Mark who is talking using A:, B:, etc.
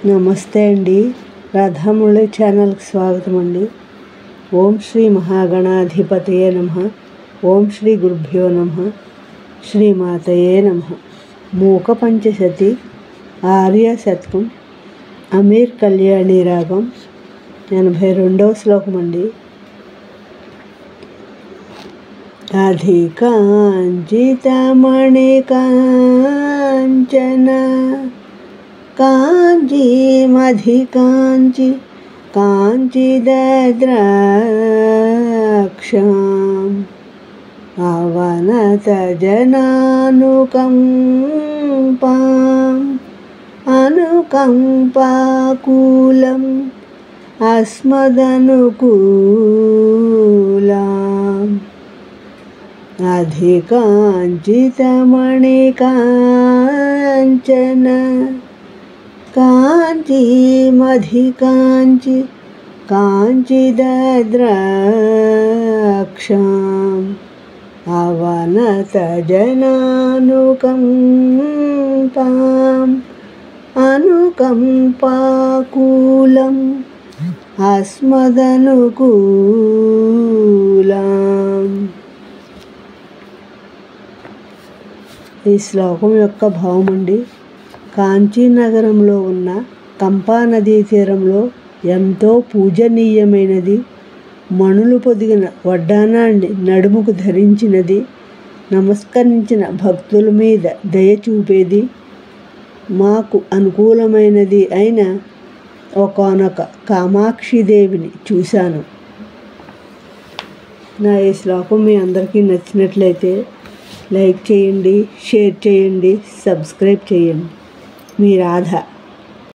A: నమస్తే అండి. రాధామురళి ఛానల్కి స్వాగతం అండి. ఓం శ్రీ మహాగణాధిపతయే నమః. ఓం శ్రీ గురుభ్యో నమః. శ్రీమాతయే నమః. మూక పంచశతి ఆర్య శతకం అమీర్ కళ్యాణి రాగం 82వ శ్లోకం అండి. అధికాంచితమణి కాంచన కాంచీమధికాంచి కాంచిద్రాక్షాం అవనతజనానుకంపాం అనుకంపాకూలం అస్మదనుకూలాం అధికాంచితమణి కాంచన కాంచీమధికాంచి కాంచిద్రాక్షాం అవనతజనానుకంపాం అనుకంపాకూలం అస్మదనుకూలాం. ఈ శ్లోకం యొక్క భావం అండి. కాంచీ నగరంలో ఉన్న కంపా నదీ తీరంలో ఎంతో పూజనీయమైనది, మణులు పొదిగిన వడ్డానాన్ని నడుముకు ధరించినది, నమస్కరించిన భక్తుల మీద దయ చూపేది, మాకు అనుకూలమైనది అయిన ఒకానొక కామాక్షిదేవిని చూశాను. నా ఈ శ్లోకం మీ అందరికీ నచ్చినట్లయితే లైక్ చేయండి, షేర్ చేయండి, సబ్స్క్రైబ్ చేయండి. మీ రాధ.